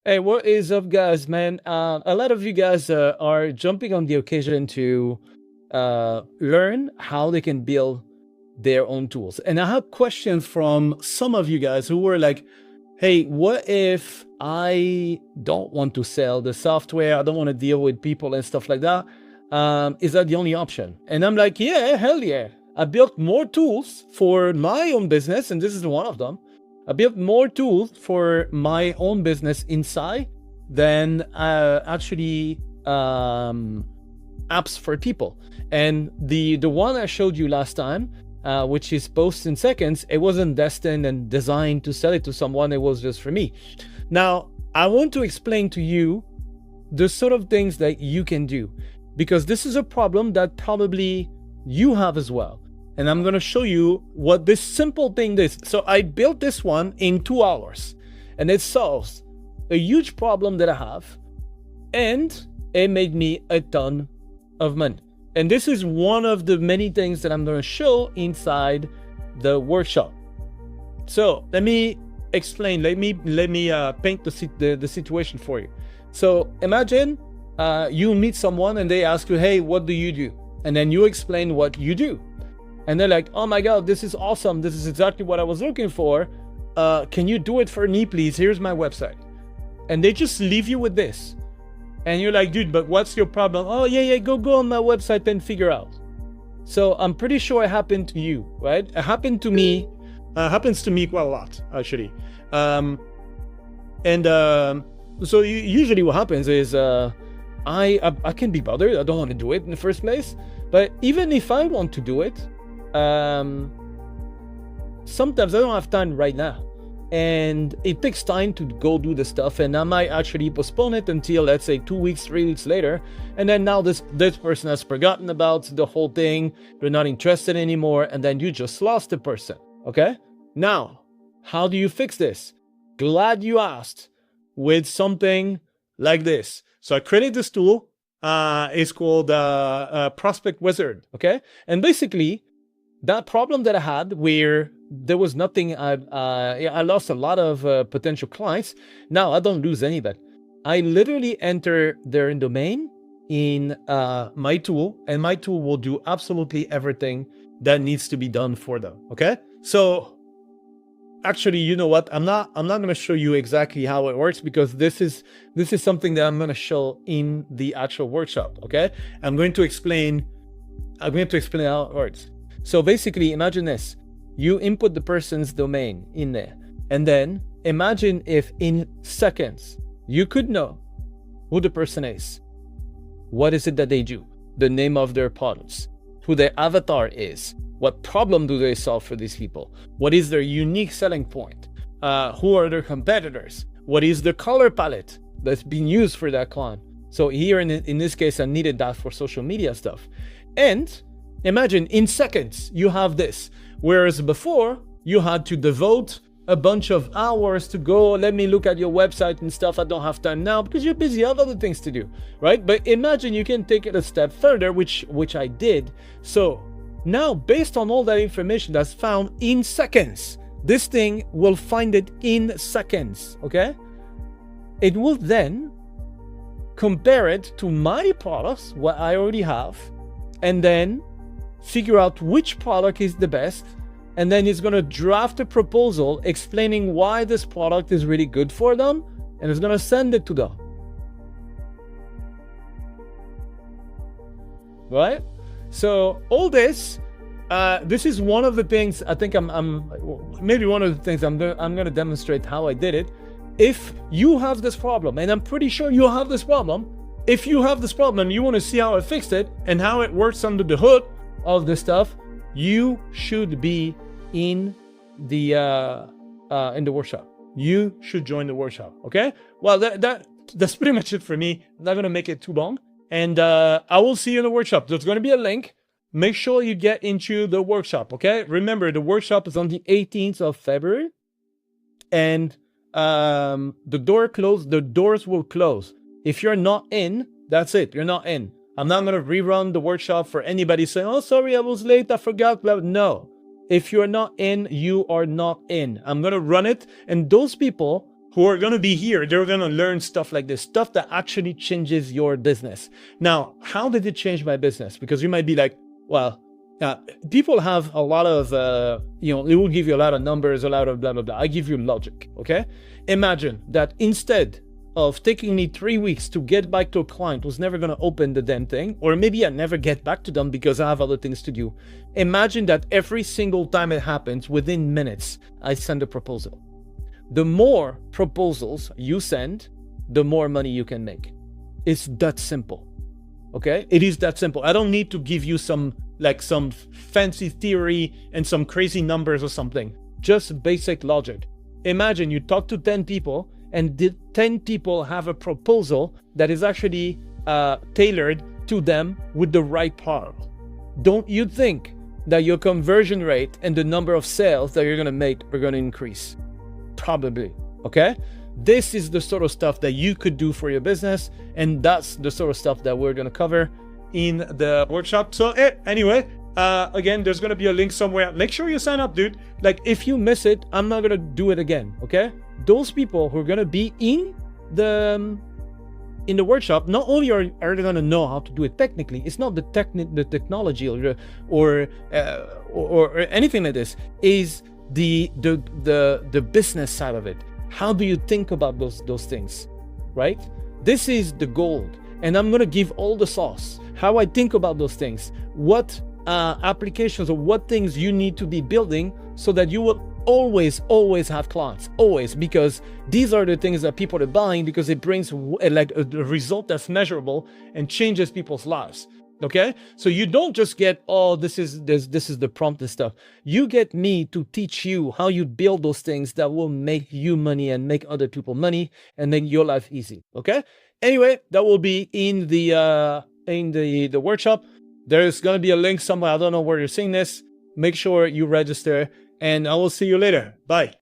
Hey, what is up, guys, man? A lot of you guys are jumping on the occasion to learn how they can build their own tools. And I have questions from some of you guys who were like, hey, what if I don't want to sell the software? I don't want to deal with people and stuff like that. Is that the only option? And I'm like, yeah, hell yeah. I built more tools for my own business, and this is one of them. I built more tools for my own business inside than actually apps for people. And the one I showed you last time, which is post in seconds, it wasn't destined and designed to sell it to someone. It was just for me. Now, I want to explain to you the sort of things that you can do, because this is a problem that probably you have as well. And I'm going to show you what this simple thing is. So I built this one in 2 hours, and it solves a huge problem that I have, and it made me a ton of money. And this is one of the many things that I'm going to show inside the workshop. So let me explain. Let me paint the situation for you. So imagine you meet someone and they ask you, hey, what do you do? And then you explain what you do. And they're like, oh my God, this is awesome. This is exactly what I was looking for. Can you do it for me, please? Here's my website. And they just leave you with this. And you're like, dude, but what's your problem? Oh, yeah, go on my website and figure out. So I'm pretty sure it happened to you, right? It happened to me. Happens to me quite a lot, actually. So usually what happens is I can be bothered. I don't want to do it in the first place. But even if I want to do it, sometimes I don't have time right now, and it takes time to go do the stuff, and I might actually postpone it until, let's say, 2 weeks, 3 weeks later, and then now this person has forgotten about the whole thing. They're not interested anymore, and then you just lost the person. Okay, now how do you fix this? Glad you asked. With something like this. So I created this tool. It's called Prospect Wizard. Okay, and basically that problem that I had where there was nothing, I lost a lot of potential clients. Now I don't lose any of that. I literally enter their domain in my tool, and my tool will do absolutely everything that needs to be done for them. Okay, so actually, you know what? I'm not going to show you exactly how it works, because this is something that I'm going to show in the actual workshop. Okay, I'm going to explain how it works. So basically, imagine this: you input the person's domain in there, and then imagine if in seconds you could know who the person is, what is it that they do, the name of their products, who their avatar is, what problem do they solve for these people, what is their unique selling point, who are their competitors, what is the color palette that's being used for that client. So here in this case, I needed that for social media stuff. And imagine in seconds you have this, whereas before you had to devote a bunch of hours to go, let me look at your website and stuff. I don't have time now because you're busy, I have other things to do, right? But imagine you can take it a step further, which I did. So now, based on all that information that's found in seconds, this thing will find it in seconds, okay? It will then compare it to my products, what I already have, and then figure out which product is the best, and then it's going to draft a proposal explaining why this product is really good for them, and it's going to send it to them. Right? So all this is one of the things I think maybe one of the things I'm going to demonstrate how I did it. If you have this problem, and I'm pretty sure you have this problem, if you have this problem and you want to see how I fixed it and how it works under the hood of this stuff, you should be in the workshop. You should join the workshop. Okay? Well, that's pretty much it for me. I'm not going to make it too long. And I will see you in the workshop. There's going to be a link. Make sure you get into the workshop, okay? Remember, the workshop is on the 18th of February. And the doors will close. If you're not in, that's it. You're not in. I'm not going to rerun the workshop for anybody saying, oh, sorry, I was late, I forgot. No. If you're not in, you are not in. I'm going to run it. And those people who are going to be here. They're going to learn stuff like this, stuff that actually changes your business. Now, how did it change my business? Because you might be like, well, people have a lot of, they will give you a lot of numbers, a lot of blah, blah, blah. I give you logic, okay? Imagine that instead of taking me 3 weeks to get back to a client who's never going to open the damn thing, or maybe I never get back to them because I have other things to do. Imagine that every single time it happens, within minutes, I send a proposal. The more proposals you send, the more money you can make. It's that simple. Okay? It is that simple. I don't need to give you some fancy theory and some crazy numbers or something. Just basic logic. Imagine you talk to 10 people and the 10 people have a proposal that is actually tailored to them with the right part. Don't you think that your conversion rate and the number of sales that you're going to make are going to increase? Probably. Okay? This is the sort of stuff that you could do for your business, and that's the sort of stuff that we're going to cover in the workshop. So anyway, again, there's going to be a link somewhere. Make sure you sign up, dude. Like, if you miss it, I'm not going to do it again. Okay? Those people who are going to be in the workshop, not only are they going to know how to do it technically, it's not the technology or anything like this, is the business side of it. How do you think about those things, right? This is the gold, and I'm going to give all the sauce, how I think about those things, what applications or what things you need to be building so that you will always have clients, always, because these are the things that people are buying because it brings like a result that's measurable and changes people's lives. Okay, so you don't just get, oh, this is the prompt and stuff. You get me to teach you how you build those things that will make you money and make other people money and make your life easy. Okay. Anyway, that will be in the workshop. There's gonna be a link somewhere. I don't know where you're seeing this. Make sure you register, and I will see you later. Bye.